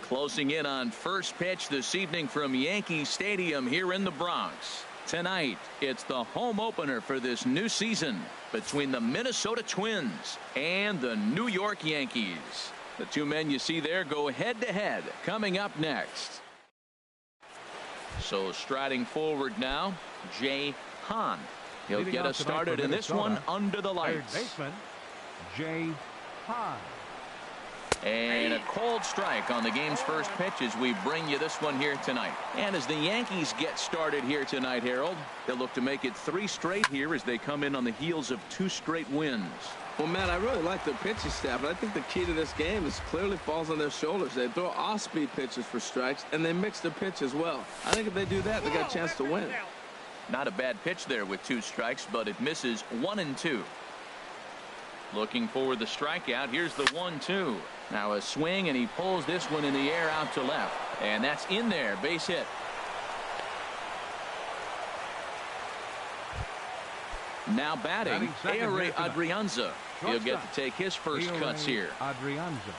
Closing in on first pitch this evening from Yankee Stadium here in the Bronx. Tonight, it's the home opener for this new season between the Minnesota Twins and the New York Yankees. The two men you see there go head-to-head coming up next. So striding forward now, Jay Hahn. He'll get us started in this one under the lights. Third baseman, Jay Hahn. And a cold strike on the game's first pitch as we bring you this one here tonight. And as the Yankees get started here tonight, Harold, they'll look to make it 3 straight here as they come in on the heels of 2 straight wins. Well, Matt, I really like their pitching staff, but I think the key to this game is clearly falls on their shoulders. They throw off-speed pitches for strikes, and they mix their pitch as well. I think if they do that, they got a chance to win. Not a bad pitch there with 2 strikes, but it misses 1 and 2. Looking for the strikeout. Here's the 1-2. Now a swing, and he pulls this one in the air out to left. And that's in there. Base hit. Now batting, Ehire Adrianza. He'll get to take his first cuts here. Adrianza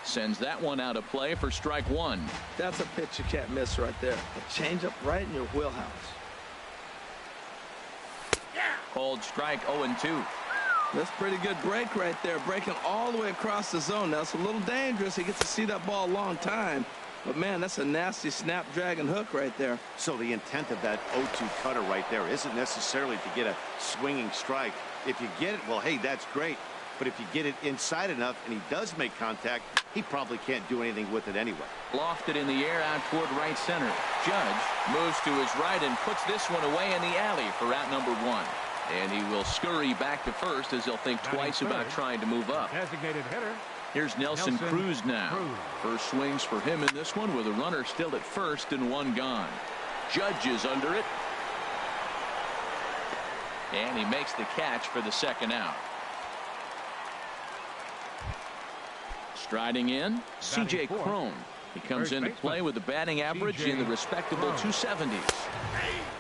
sends that one out of play for strike 1. That's a pitch you can't miss right there. A changeup right in your wheelhouse. Called strike 0-2. That's a pretty good break right there, breaking all the way across the zone. Now it's a little dangerous. He gets to see that ball a long time. But, man, that's a nasty snapdragon hook right there. So the intent of that 0-2 cutter right there isn't necessarily to get a swinging strike. If you get it, well, hey, that's great. But if you get it inside enough and he does make contact, he probably can't do anything with it anyway. Lofted in the air out toward right center. Judge moves to his right and puts this one away in the alley for out number 1. And he will scurry back to first as he'll think twice about trying to move up. Designated hitter. Here's Nelson Cruz now. First swings for him in this one with a runner still at first and 1 gone. Judge is under it. And he makes the catch for the second out. Striding in, C.J. Cron. He comes into play with a batting average in the respectable 270s.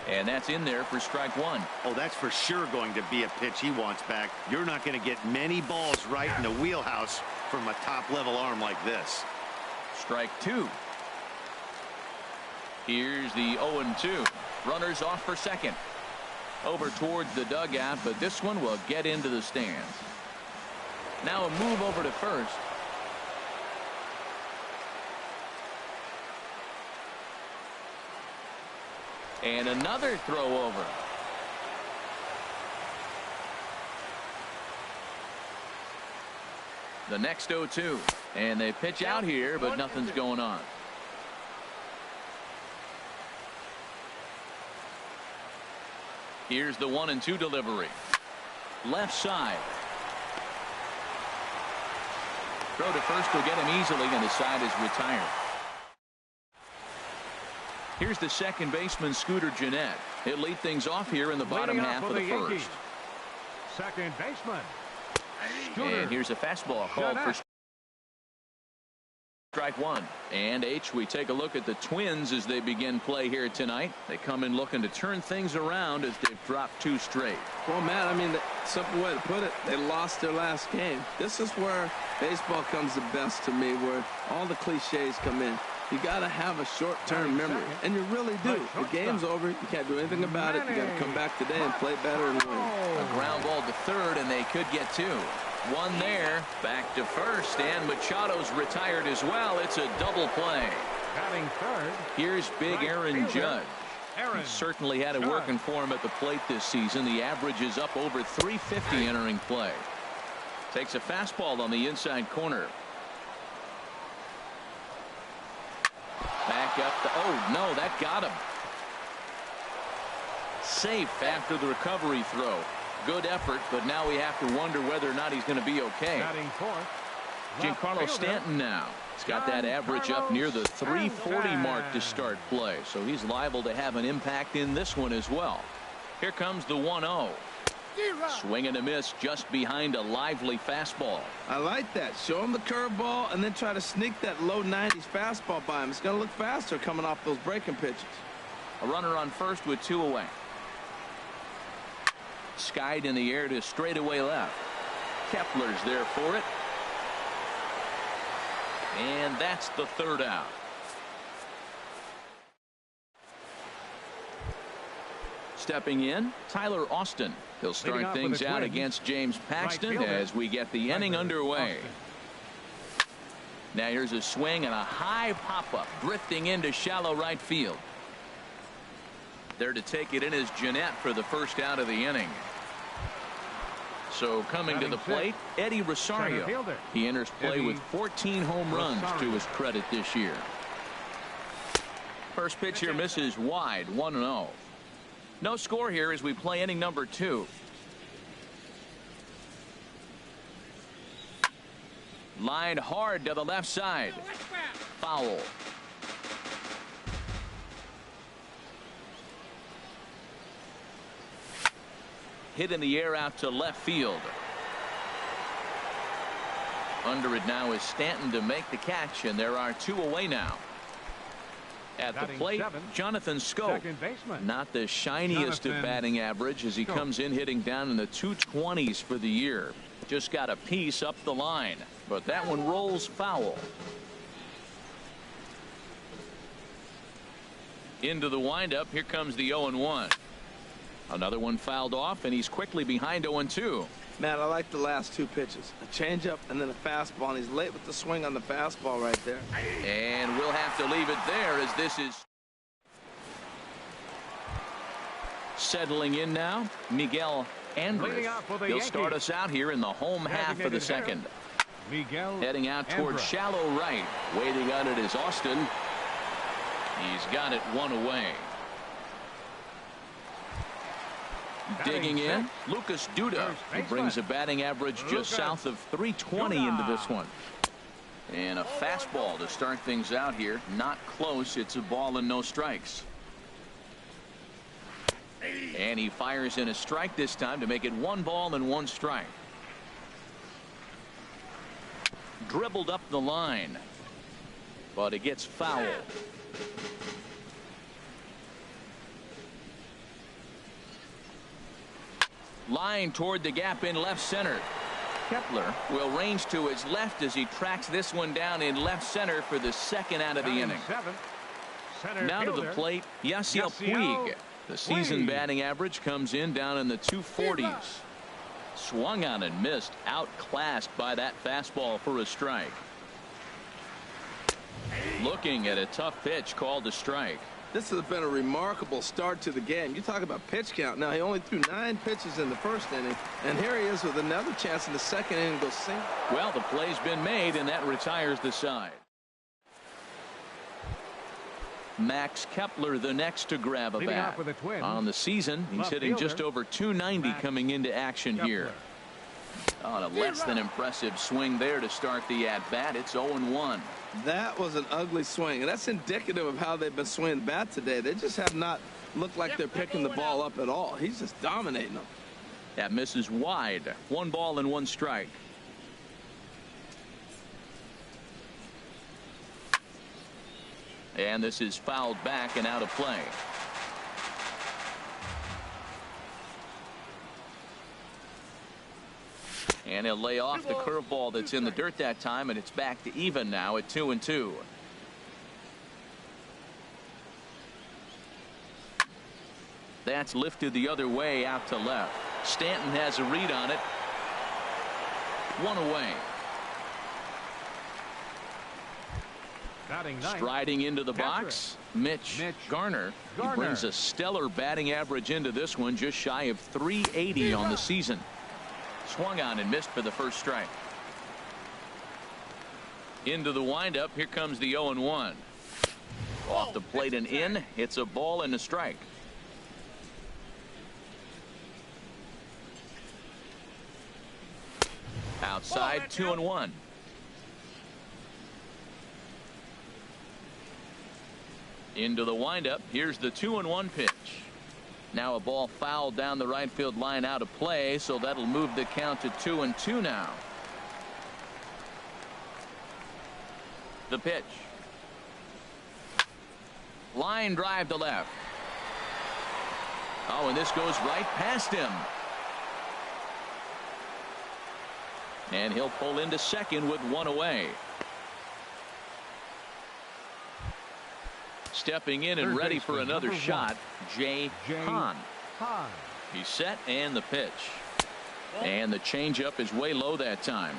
And that's in there for strike 1. Oh, that's for sure going to be a pitch he wants back. You're not going to get many balls right in the wheelhouse from a top-level arm like this. Strike 2. Here's the 0-2. Runners off for second. Over towards the dugout, but this one will get into the stands. Now a move over to first. And another throw over. The next 0-2. And they pitch out here, but nothing's going on. Here's the 1-2 delivery. Left side. Throw to first will get him easily, and the side is retired. Here's the second baseman, Scooter Gennett. He'll lead things off here in the bottom half of the first. Second baseman. And here's a fastball called for strike 1. And we take a look at the Twins as they begin play here tonight. They come in looking to turn things around as they've dropped 2 straight. Well, Matt, I mean, the simple way to put it, they lost their last game. This is where baseball comes the best to me, where all the cliches come in. You got to have a short-term memory, and you really do. The game's over. You can't do anything about it. You got to come back today and play better and win. A ground ball to third, and they could get 2. 1 there, back to first, and Machado's retired as well. It's a double play. Batting third. Here's big Aaron Judge. He certainly had it working for him at the plate this season. The average is up over 350 entering play. Takes a fastball on the inside corner. Back up to, oh no, that got him. Safe after the recovery throw. Good effort, but now we have to wonder whether or not he's going to be okay. Batting fourth. Giancarlo Stanton now. He's got that average up near the 340 mark to start play, so he's liable to have an impact in this one as well. Here comes the 1-0. Swing and a miss just behind a lively fastball. I like that. Show him the curveball and then try to sneak that low 90s fastball by him. It's going to look faster coming off those breaking pitches. A runner on first with 2 away. Skied in the air to straightaway left. Kepler's there for it. And that's the third out. Stepping in, Tyler Austin. He'll start things out against James Paxton as we get the inning underway. Now here's a swing and a high pop-up drifting into shallow right field. There to take it in is Jeanette for the first out of the inning. So coming to the plate, Eddie Rosario. He enters play with 14 home runs to his credit this year. First pitch here misses wide, 1-0. No score here as we play inning number 2. Lined hard to the left side. Foul. Hit in the air out to left field. Under it now is Stanton to make the catch, and there are 2 away now. At the plate, Jonathan Schoop. Not the shiniest of batting average as he comes in hitting down in the 220s for the year. Just got a piece up the line, but that one rolls foul. Into the windup, here comes the 0-1. Another one fouled off, and he's quickly behind 0-2. Matt, I like the last 2 pitches. A changeup and then a fastball, and he's late with the swing on the fastball right there. And we'll have to leave it there as this is settling in now. Miguel Andres. He'll start us out here in the home half of the second. Heading out towards shallow right. Waiting on it is Austin. He's got it 1 away. Digging in, Lucas Duda. He brings a batting average just south of 320 into this one. And a fastball to start things out here. Not close. It's a ball and no strikes. And he fires in a strike this time to make it 1 ball and 1 strike. Dribbled up the line, but it gets fouled. Line toward the gap in left center. Kepler will range to his left as he tracks this one down in left center for the second out of the inning. Now to the plate, Yasiel Puig. The season batting average comes in down in the 240s. Swung on and missed, outclassed by that fastball for a strike. Looking at a tough pitch called a strike. This has been a remarkable start to the game. You talk about pitch count. Now, he only threw 9 pitches in the first inning, and here he is with another chance in the second inning to go single. Well, the play's been made, and that retires the side. Max Kepler the next to grab a bat. On the season, he's hitting just over 290 coming into action here. On a less than impressive swing there to start the at-bat. It's 0-1. That was an ugly swing, and that's indicative of how they've been swinging the bat today. They just have not looked like they're picking the ball up at all. He's just dominating them. That misses wide. 1 ball and 1 strike. And this is fouled back and out of play. And he'll lay off the curveball that's in the dirt that time, and it's back to even now at 2-2. That's lifted the other way out to left. Stanton has a read on it. 1 away. Striding into the box, Mitch Garner. He brings a stellar batting average into this one, just shy of 380 on the season. Swung on and missed for the first strike. Into the windup, here comes the 0-1. Off the plate and in, it's a ball and a strike. Outside, 2-1. Into the windup, here's the 2-1 pitch. Now a ball fouled down the right field line out of play, so that'll move the count to 2-2 now. The pitch. Line drive to left. Oh, and this goes right past him. And he'll pull into second with 1 away. Stepping in and Third ready for baseman, another number shot, Jay Hahn. Hahn. He's set and the pitch. And the changeup is way low that time.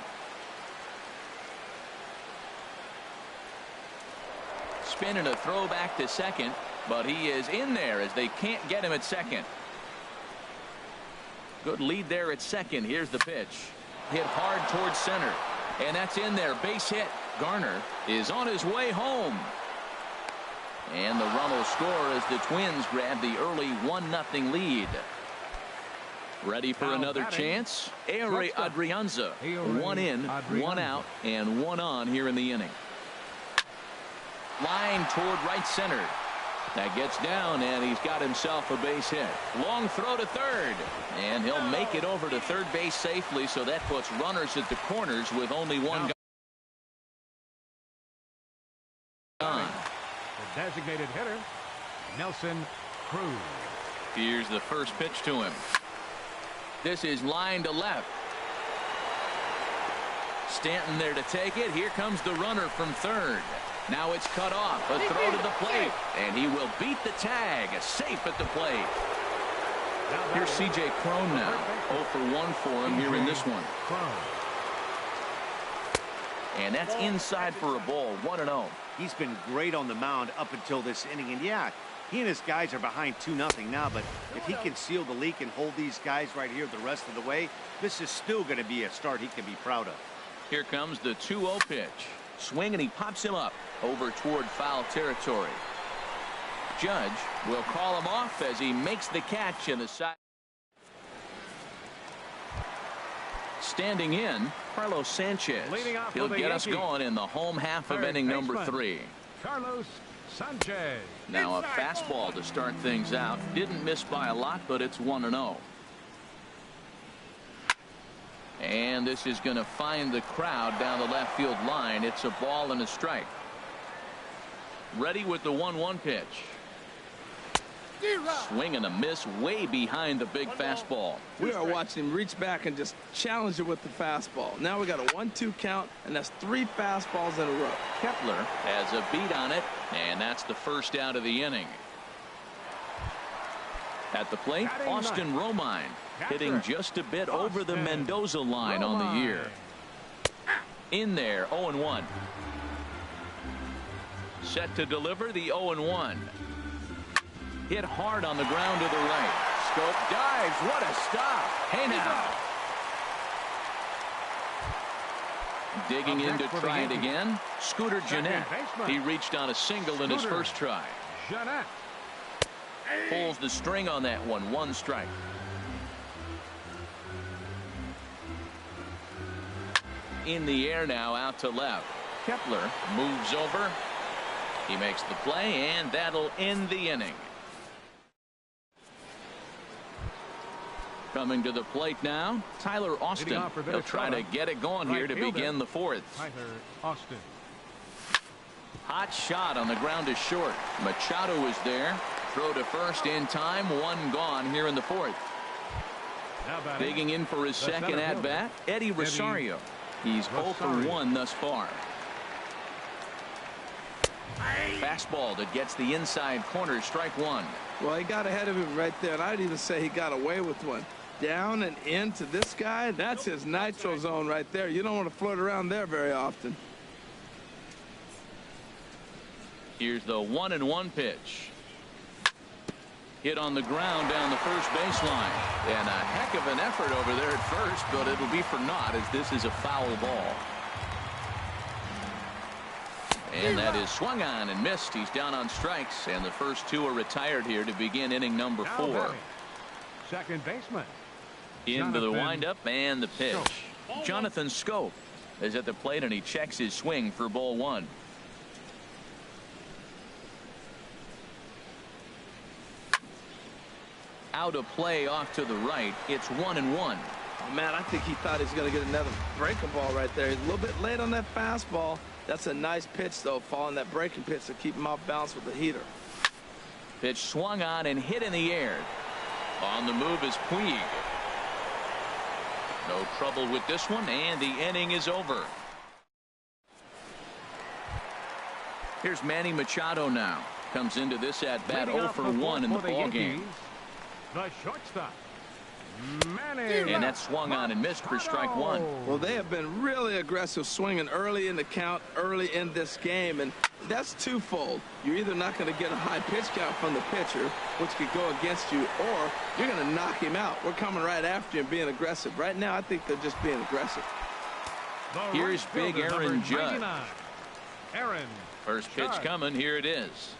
Spin and a throw back to second, but he is in there as they can't get him at second. Good lead there at second. Here's the pitch. Hit hard towards center. And that's in there. Base hit. Garner is on his way home. And the run will score as the Twins grab the early 1-0 lead. Ready for another chance. Ehire Adrianza. One in, one out, and one on here in the inning. Line toward right center. That gets down, and he's got himself a base hit. Long throw to third, and he'll make it over to third base safely, so that puts runners at the corners with only one guy on. The designated hitter, Nelson Cruz. Here's the first pitch to him. This is line to left. Stanton there to take it. Here comes the runner from third. Now it's cut off. A throw to the plate. And he will beat the tag. Safe at the plate. Here's C.J. Cron now. 0 for 1 for him here in this one. And that's inside for a ball. 1-0. He's been great on the mound up until this inning. And yeah, he and his guys are behind 2-0 now. But if he can seal the leak and hold these guys right here the rest of the way, this is still going to be a start he can be proud of. Here comes the 2-0 pitch. Swing, and he pops him up over toward foul territory. Judge will call him off as he makes the catch in the side. Standing in, Carlos Sanchez. He'll get us going in the home half of inning number 3. Carlos Sanchez. Now a fastball to start things out. Didn't miss by a lot, but it's 1-0. And this is going to find the crowd down the left field line. It's a ball and a strike. Ready with the 1-1 pitch. Swing and a miss way behind the big fastball. We are watching him reach back and just challenge it with the fastball. Now we got a 1-2 count, and that's 3 fastballs in a row. Kepler has a beat on it, and that's the first out of the inning. At the plate, Austin Romine hitting just a bit over the Mendoza line on the year. In there, 0-1. Set to deliver the 0-1. Hit hard on the ground to the right. Scope dives. What a stop. Hey now. Digging in to try it again. Scooter Gennett. He reached on a single in his first try. Gennett Pulls the string on that one. 1 strike. In the air now, out to left. Kepler moves over. He makes the play, and that'll end the inning. Coming to the plate now, Tyler Austin. He'll try to get it going here to begin the 4th. Tyler Austin. Hot shot on the ground is short. Machado is there. Throw to first in time. 1 gone here in the 4th. Digging in for his second at bat, Eddie Rosario. He's 0 for 1 thus far. Fastball that gets the inside corner. Strike 1. Well, he got ahead of him right there, and I'd even say he got away with one. Down and into this guy, that's his nitro zone right there. You don't want to float around there very often. Here's the 1-1 pitch. Hit on the ground down the first baseline. And a heck of an effort over there at first, but it'll be for naught as this is a foul ball. And that is swung on and missed. He's down on strikes, and the first 2 are retired here to begin inning number 4. Second baseman. Into the windup and the pitch. Jonathan Scope is at the plate, and he checks his swing for ball 1. Out of play off to the right. It's 1-1. Oh, man, I think he thought he was going to get another breaking ball right there. He's a little bit late on that fastball. That's a nice pitch, though, following that breaking pitch to keep him off balance with the heater. Pitch swung on and hit in the air. On the move is Puig. No trouble with this one, and the inning is over. Here's Manny Machado now. comes into this at bat Leading 0 off for the 1 in the for ball Yankees, game. the shortstop, Manny. And that swung on and missed for strike 1. Well, they have been really aggressive swinging early in the count, early in this game, and that's twofold. You're either not going to get a high pitch count from the pitcher, which could go against you, or you're going to knock him out. We're coming right after you and being aggressive. Right now, I think they're just being aggressive. The Here's right big fielder, Aaron number Judge. 99, Aaron First pitch Judge. coming. Here it is.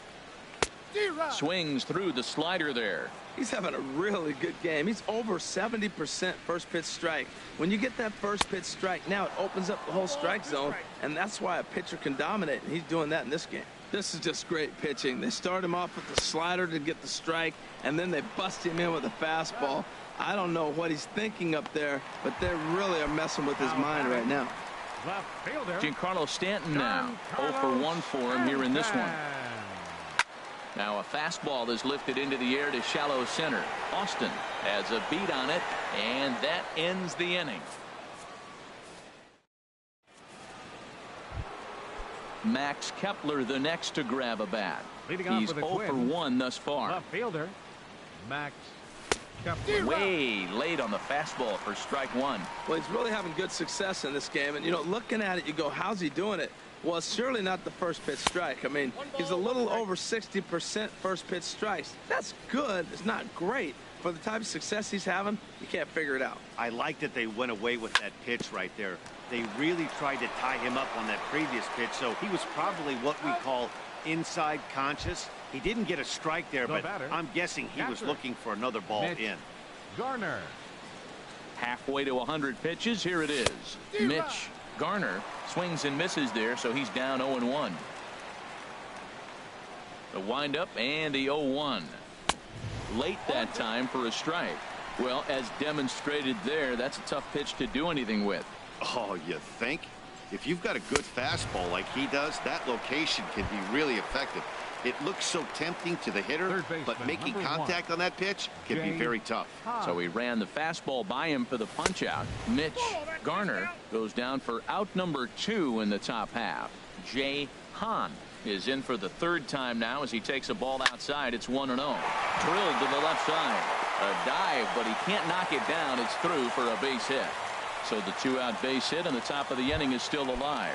Swings through the slider there. He's having a really good game. He's over 70% first pitch strike. When you get that first pitch strike, now it opens up the whole strike zone, and that's why a pitcher can dominate, and he's doing that in this game. This is just great pitching. They start him off with the slider to get the strike, and then they bust him in with a fastball. I don't know what he's thinking up there, but they really are messing with his mind right now. Left fielder, Giancarlo Stanton now 0 for 1 for him here in this one. Now a fastball is lifted into the air to shallow center. Austin has a beat on it, and that ends the inning. Max Kepler the next to grab a bat. Leading off He's for the 0 for Twins. 1 thus far. Left fielder, Max Kepler. Way late on the fastball for strike 1. Well, he's really having good success in this game, and looking at it, you go, how's he doing it? Well, it's surely not the first pitch strike. I mean, he's a little over 60% first pitch strikes. That's good. It's not great. For the type of success he's having, you can't figure it out. I like that they went away with that pitch right there. They really tried to tie him up on that previous pitch, so he was probably what we call inside conscious. He didn't get a strike there, but I'm guessing he was looking for another ball in. Garner. Halfway to 100 pitches. Here it is. Mitch Garner swings and misses there, so he's down 0-1. The windup and the 0-1. Late that time for a strike. Well, as demonstrated there, that's a tough pitch to do anything with. Oh, you think? If you've got a good fastball like he does, that location can be really effective. It looks so tempting to the hitter, but making contact on that pitch can be very tough. So he ran the fastball by him for the punch out. Mitch Garner goes down for out number 2 in the top half. Jay Hahn is in for the 3rd time now as he takes a ball outside. It's 1-0. Drilled to the left side. A dive, but he can't knock it down. It's through for a base hit. So the 2-out base hit on the top of the inning is still alive.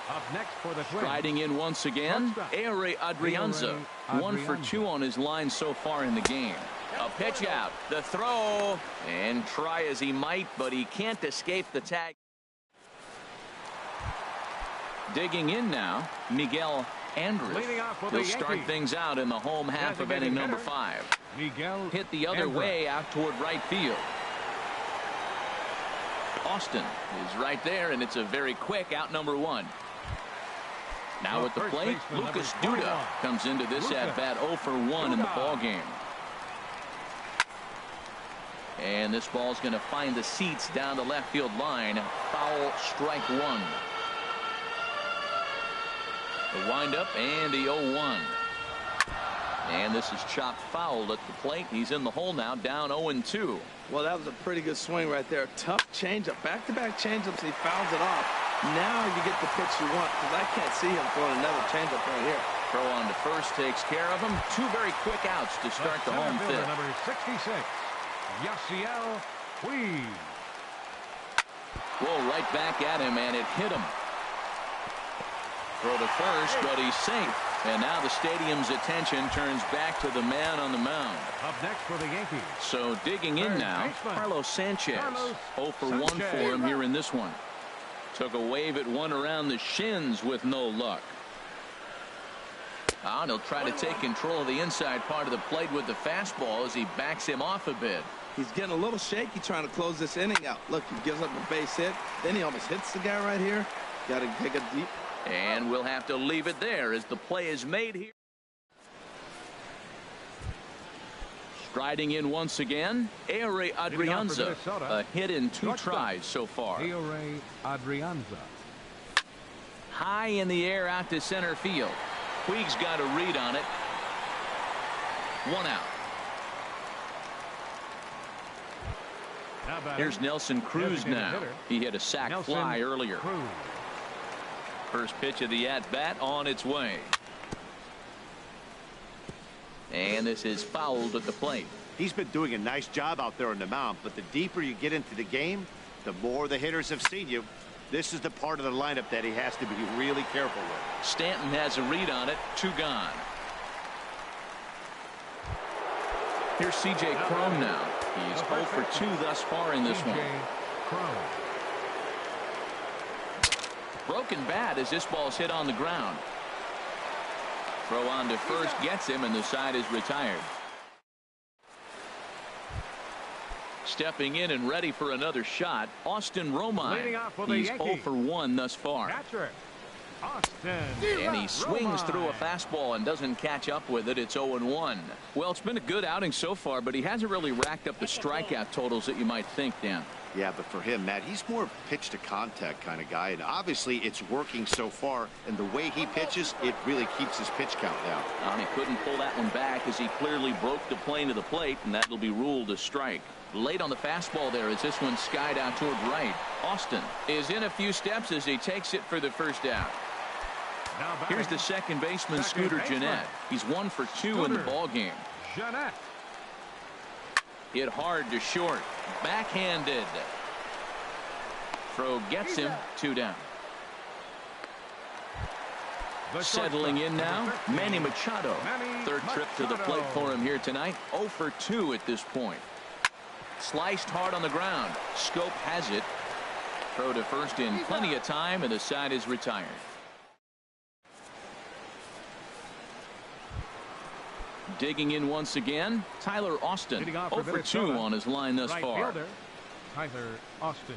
Up next for the Twins. Riding in once again, Ehire Adrianza. 1 for 2 on his line so far in the game. A pitch out, the throw, and try as he might, but he can't escape the tag. Digging in now, Miguel Andrews. Leading off for the He'll start Yankees. things out in the home half of inning number 5. Miguel Hit the other Andrews. way out toward right field. Austin is right there, and it's a very quick out number 1. Now at the First plate, baseman, Lucas number Duda 21. comes into this Lucas at bat 0 for 1 in the Duda. ball game. And this ball's going to find the seats down the left field line. Foul, strike 1. The windup and the 0-1. And this is chopped foul at the plate. He's in the hole now, down 0-2. Well, that was a pretty good swing right there. Tough changeup. Back-to-back changeups, and he fouls it off. Now you get the pitch you want, because I can't see him throwing another changeup right here. Throw on to first takes care of him. 2 very quick outs to start the home center fielder, fifth. number 66, Yasiel Puig. Whoa, right back at him, and it hit him. Throw to first, but he's safe. And now the stadium's attention turns back to the man on the mound. Up next for the Yankees. So digging in Third now, baseman, Carlos Sanchez. Carlos 0 for 1 Sanchez. for him here in this one. Took a wave at one around the shins with no luck. And he'll try to take control of the inside part of the plate with the fastball as he backs him off a bit. He's getting a little shaky trying to close this inning out. Look, he gives up a base hit. Then he almost hits the guy right here. Got to take a deep. And we'll have to leave it there as the play is made here. Striding in once again, Ehire Adrianza. A hit in 2 tries so far. Ehire Adrianza. High in the air out to center field. Puig's got a read on it. 1 out. Here's Nelson Cruz now. He hit a sac fly earlier. First pitch of the at-bat on its way. And this is fouled at the plate. He's been doing a nice job out there on the mound, but the deeper you get into the game, the more the hitters have seen you. This is the part of the lineup that he has to be really careful with. Stanton has a read on it. 2 gone. Here's C.J. Cron now. He's 0 for 2 thus far in this one. Broken bat as this ball's hit on the ground. Throw on to first gets him, and the side is retired. Stepping in and ready for another shot, Austin Romine. He's 0 for 1 thus far. Catcher, Austin. And he swings through a fastball and doesn't catch up with it. It's 0-1. Well, it's been a good outing so far, but he hasn't really racked up the strikeout totals that you might think, Dan. Yeah, but for him, Matt, he's more pitch to contact kind of guy, and obviously it's working so far, and the way he pitches, it really keeps his pitch count down. He couldn't pull that one back as he clearly broke the plane to the plate, and that'll be ruled a strike. Late on the fastball there as this one skied out toward right. Austin is in a few steps as he takes it for the first out. Here's the second baseman, Scooter Gennett. He's 1 for 2 in the ball game. Gennett. Hit hard to short. Backhanded. Throw gets him. 2 down. Settling in now, Manny Machado. Third trip to the plate for him here tonight. 0 for 2 at this point. Sliced hard on the ground. Scope has it. Throw to first in plenty of time, and the side is retired. Digging in once again, Tyler Austin. 0 for 2 on his line thus far. Tyler Austin.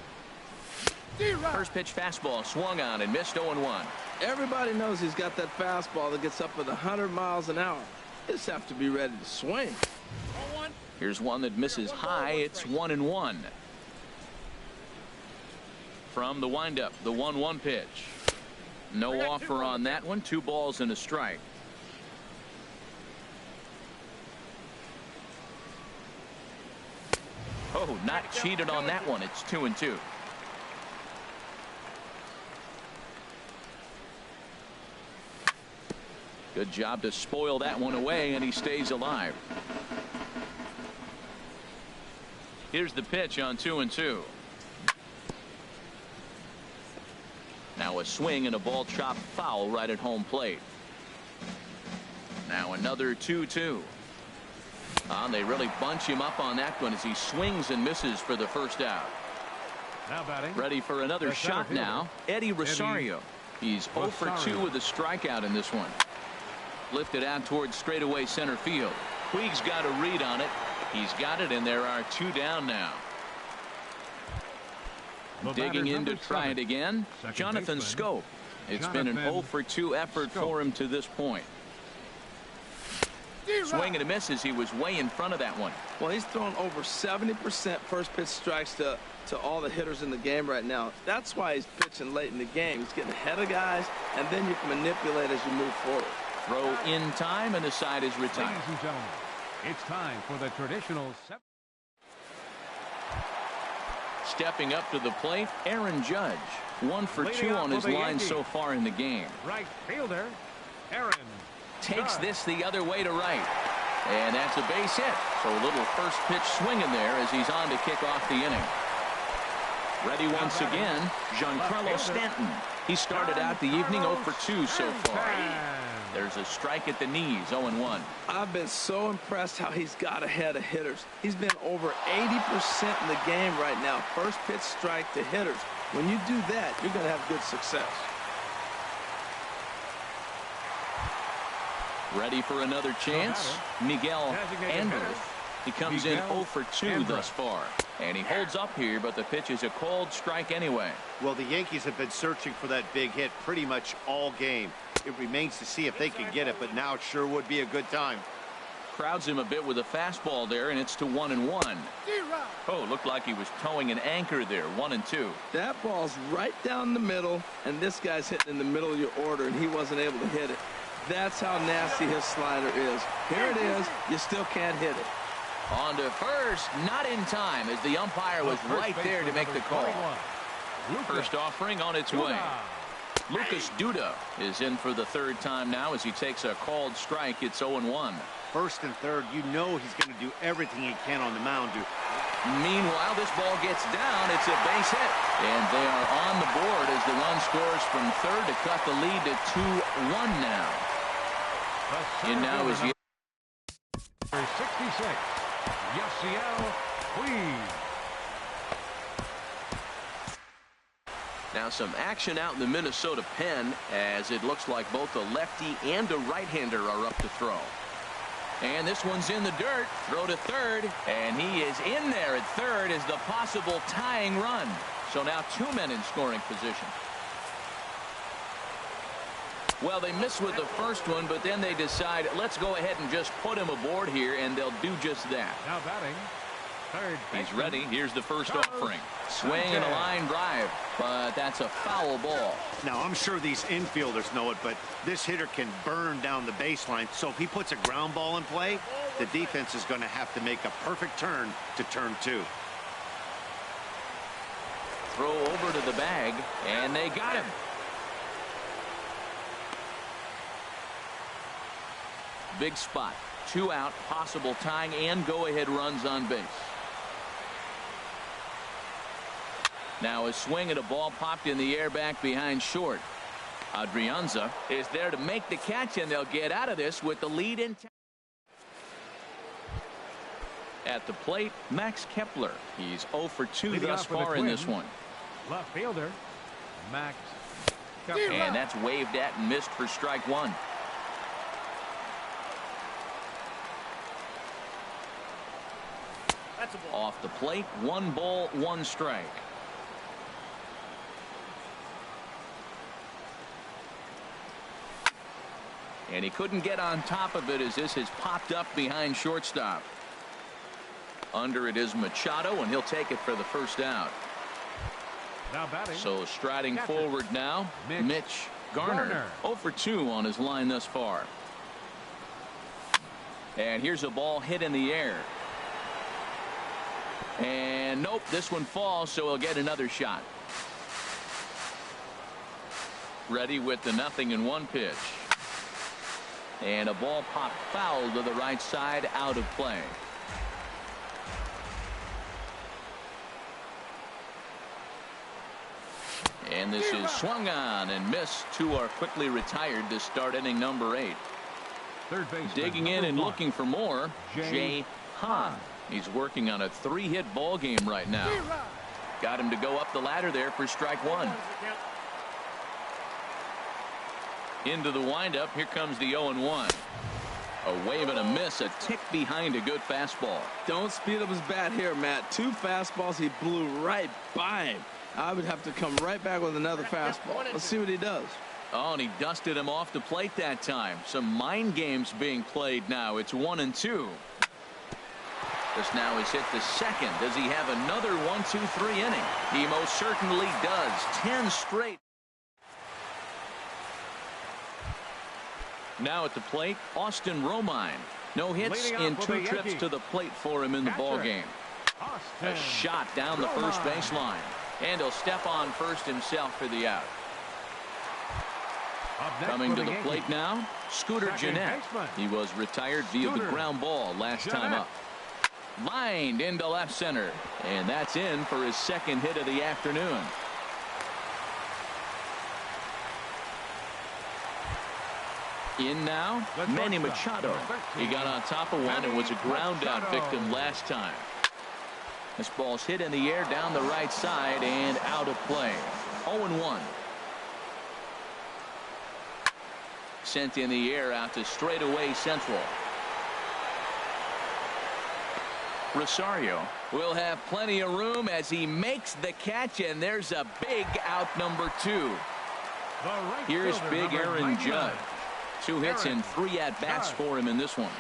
First pitch fastball swung on and missed. 0-1. Everybody knows he's got that fastball that gets up at 100 miles an hour. Just have to be ready to swing. Here's one that misses high. It's 1-1. From the windup, the 1-1 pitch. No offer on that one. 2 balls and a strike. Oh, not cheated on that one. It's 2-2. Good job to spoil that one away, and he stays alive. Here's the pitch on 2-2. Now a swing and a ball chopped foul right at home plate. Now another 2-2. They really bunch him up on that one as he swings and misses for the first out. Now batting. Ready for another shot now. Eddie Rosario. He's 0 for 2 with a strikeout in this one. Lifted out towards straightaway center field. Puig's got a read on it. He's got it, and there are 2 down now. Digging in to try it again, Jonathan Scope. It's been an 0 for 2 effort for him to this point. Swing and a miss as he was way in front of that one. Well, he's thrown over 70% first pitch strikes to all the hitters in the game right now. That's why he's pitching late in the game. He's getting ahead of guys, and then you can manipulate as you move forward. Throw in time, and the side is retired. Ladies and gentlemen, it's time for the traditional. Stepping up to the plate, Aaron Judge. 1 for 2 on his line so far in the game. Right fielder, Aaron. Takes this the other way to right. And that's a base hit. So a little first pitch swinging there as he's on to kick off the inning. Ready once again, Giancarlo Stanton. He started out the evening 0 for 2 so far. There's a strike at the knees, 0-1. I've been so impressed how he's got ahead of hitters. He's been over 80% in the game right now. First pitch strike to hitters. When you do that, you're going to have good success. Ready for another chance? Miguel Andrews. He comes in 0 for 2 thus far. And he holds up here, but the pitch is a cold strike anyway. Well, the Yankees have been searching for that big hit pretty much all game. It remains to see if they can get it, but now it sure would be a good time. Crowds him a bit with a fastball there, and it's to 1-1. Oh, looked like he was towing an anchor there. 1-2. That ball's right down the middle, and this guy's hitting in the middle of your order, and he wasn't able to hit it. That's how nasty his slider is. Here it is. You still can't hit it. On to first, not in time, as the umpire was right there to make the call. First offering on its way. Lucas Duda is in for the third time now as he takes a called strike. It's 0-1. First and third, you know he's going to do everything he can on the mound. Meanwhile, this ball gets down. It's a base hit. And they are on the board as the run scores from third to cut the lead to 2-1 now. And now is 66. Yasiel Puig. Now some action out in the Minnesota pen as it looks like both a lefty and a right-hander are up to throw. And this one's in the dirt. Throw to third. And he is in there at third as the possible tying run. So now 2 men in scoring position. Well, they miss with the first one, but then they decide, let's go ahead and just put him aboard here, and they'll do just that. Now batting. Third. He's ready. Here's the first offering. Swing and a line drive, but that's a foul ball. Now, I'm sure these infielders know it, but this hitter can burn down the baseline. So if he puts a ground ball in play, the defense is going to have to make a perfect turn to turn two. Throw over to the bag, and they got him. Big spot. 2 out, possible tying and go-ahead runs on base. Now a swing at a ball popped in the air back behind short. Adrianza is there to make the catch, and they'll get out of this with the lead in. At the plate, Max Kepler. He's 0 for 2 thus far in this one. Left fielder, Max Kepler. And that's waved at and missed for strike one. Off the plate, 1 ball, 1 strike. And he couldn't get on top of it as this has popped up behind shortstop. Under it is Machado, and he'll take it for the first out. Now batting. So striding forward now, Mitch Garner. 0 for 2 on his line thus far. And here's a ball hit in the air. And nope, this one falls, so he'll get another shot. Ready with the 0-1 pitch. And a ball popped foul to the right side, out of play. And this is swung on and missed. 2 are quickly retired to start inning number 8. Third base. Digging in and looking for more, Jay Hahn. He's working on a 3-hit ball game right now. Got him to go up the ladder there for strike 1. Into the windup. Here comes the 0-1. A wave and a miss, a tick behind a good fastball. Don't speed up his bat here, Matt. 2 fastballs, he blew right by him. I would have to come right back with another fastball. Let's see what he does. Oh, and he dusted him off the plate that time. Some mind games being played now. It's 1-2. This now is hit the second. Does he have another 1-2-3 inning? He most certainly does. 10 straight. Now at the plate, Austin Romine. No hits in 2 trips to the plate for him in the ball game. A shot down the first baseline. And he'll step on first himself for the out. Coming to the plate now, Scooter Gennett. He was retired via the ground ball last time up. Lined into left center. And that's in for his 2nd hit of the afternoon. In now, Manny Machado. He got on top of one and was a ground out victim last time. This ball's hit in the air down the right side and out of play. 0-1. Sent in the air out to straightaway central. Rosario will have plenty of room as he makes the catch, and there's a big out number 2. Here's big Aaron Judge. 2 hits and 3 at-bats for him in this one.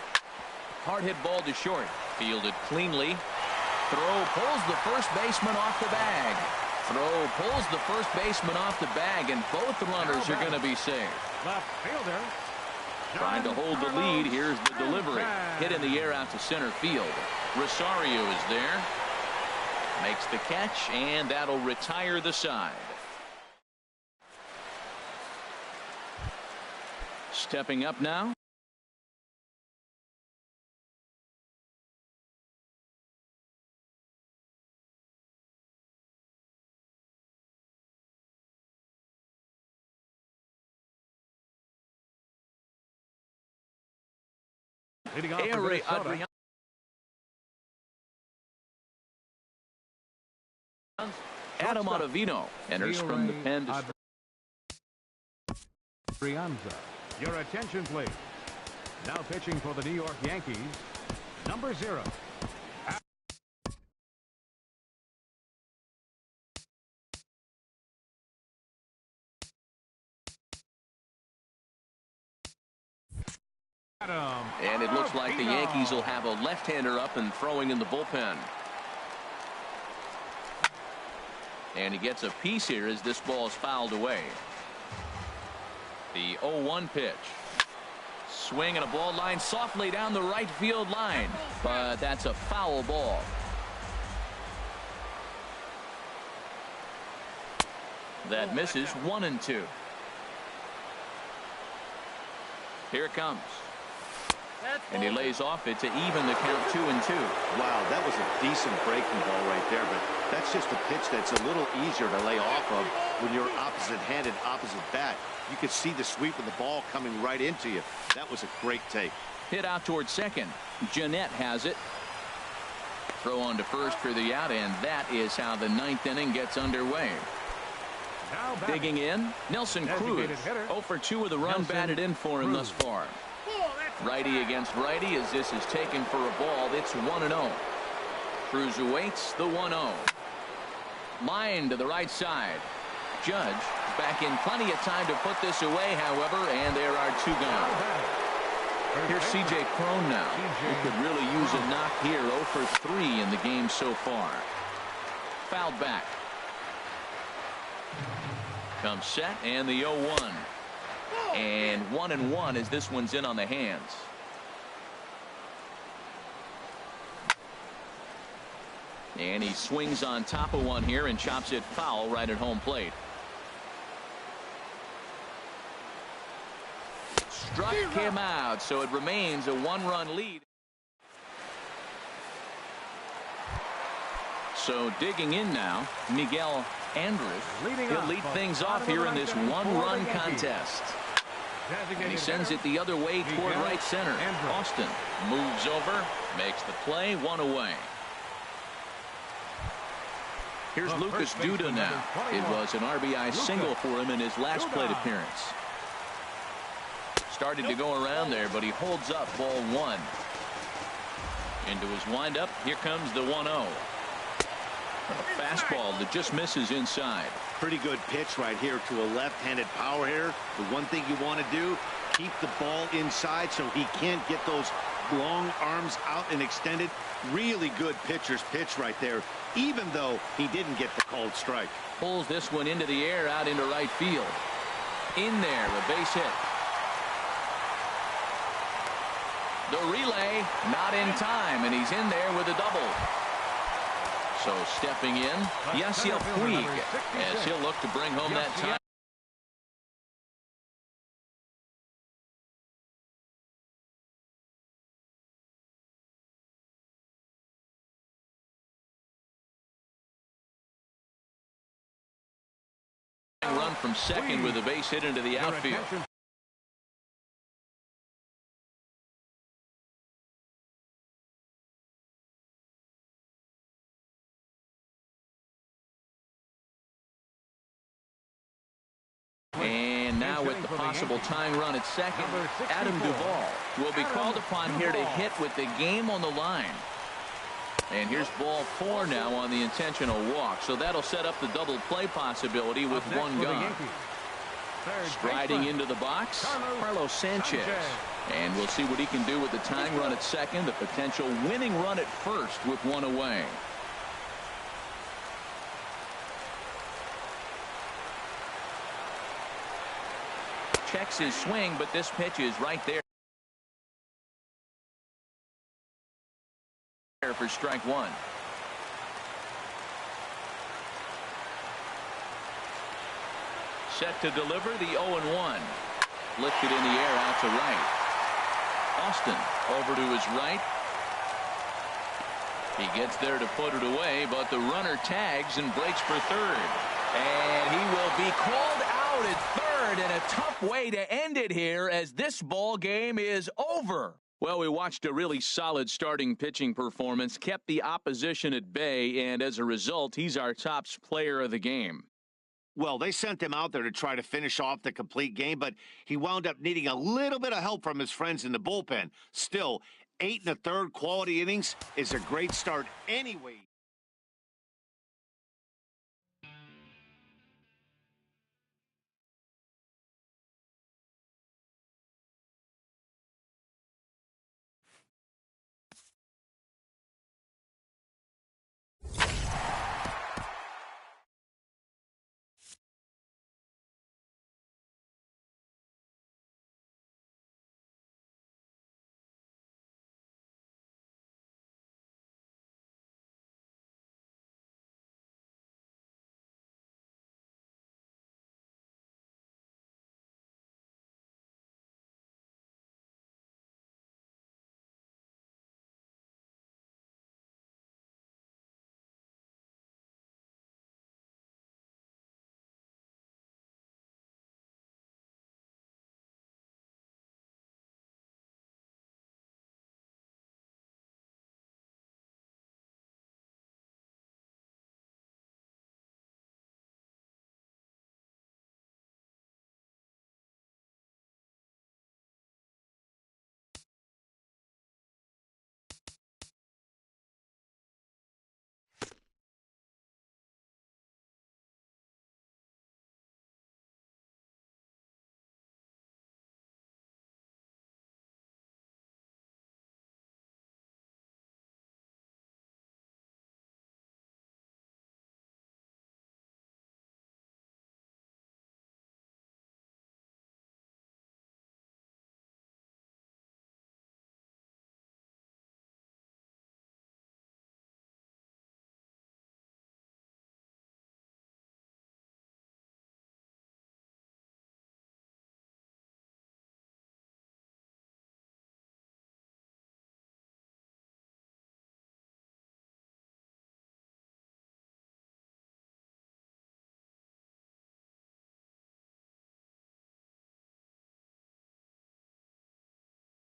Hard hit ball to short. Fielded cleanly. Throw pulls the first baseman off the bag. Throw pulls the first baseman off the bag, and both runners are going to be safe. Left fielder. Trying to hold the lead. Here's the delivery. Hit in the air out to center field. Rosario is there. Makes the catch, and that'll retire the side. Stepping up now. Leading off for Minnesota. Adam Ottavino enters from the pen to Brianza. Your attention, please. Now pitching for the New York Yankees, number 0. Adam. And it looks like the Yankees will have a left-hander up and throwing in the bullpen. And he gets a piece here as this ball is fouled away. The 0-1 pitch. Swing and a ball line softly down the right field line. But that's a foul ball. That misses 1-2. Here it comes. And he lays off it to even the count 2-2. Wow, that was a decent breaking ball right there, but that's just a pitch that's a little easier to lay off of when you're opposite-handed, opposite bat. You could see the sweep of the ball coming right into you. That was a great take. Hit out towards second. Jeanette has it. Throw on to first for the out, and that is how the 9th inning gets underway. Digging in, Nelson Cruz. 0 for 2 with a run batted in for him thus far. Righty against righty as this is taken for a ball. It's 1-0. Cruz awaits the 1-0. Line to the right side. Judge back in plenty of time to put this away, however, and there are 2 gone. Here's C.J. Cron now. He could really use a knock here. 0 for 3 in the game so far. Fouled back. Comes set and the 0-1. And 1-1 as this one's in on the hands. And he swings on top of one here and chops it foul right at home plate. Struck him out, so it remains a 1-run lead. So digging in now, Miguel Andres. He'll lead things off here in this 1-run contest. And he sends it the other way toward right center. Austin moves over, makes the play, 1 away. Here's Lucas Duda now. It was an RBI single for him in his last plate appearance. Started to go around there, but he holds up ball 1. Into his windup, here comes the 1-0. A fastball that just misses inside. Pretty good pitch right here to a left-handed power hitter. The one thing you want to do, keep the ball inside so he can't get those long arms out and extended. Really good pitcher's pitch right there, even though he didn't get the called strike. Pulls this one into the air out into right field. In there, a base hit. The relay not in time, and he's in there with a double. So stepping in, Yasiel Puig, as he'll look to bring home that tie. Run from second with a base hit into the outfield. And now with the possible tying run at second, Adam Duvall will be called upon here to hit with the game on the line. And here's ball 4 now on the intentional walk. So that'll set up the double play possibility with 1 gone. Striding into the box, Carlos Sanchez. And we'll see what he can do with the tying run at second, the potential winning run at first with 1 away. Checks his swing, but this pitch is right there for strike 1. Set to deliver the 0-1. Lifted in the air out to right. Austin over to his right. He gets there to put it away, but the runner tags and breaks for third. And he will be called out at third in a tough way to end it here as this ball game is over. Well, we watched a really solid starting pitching performance, kept the opposition at bay, and as a result, he's our top player of the game. Well, they sent him out there to try to finish off the complete game, but he wound up needing a little bit of help from his friends in the bullpen. Still, 8 1/3 quality innings is a great start anyway.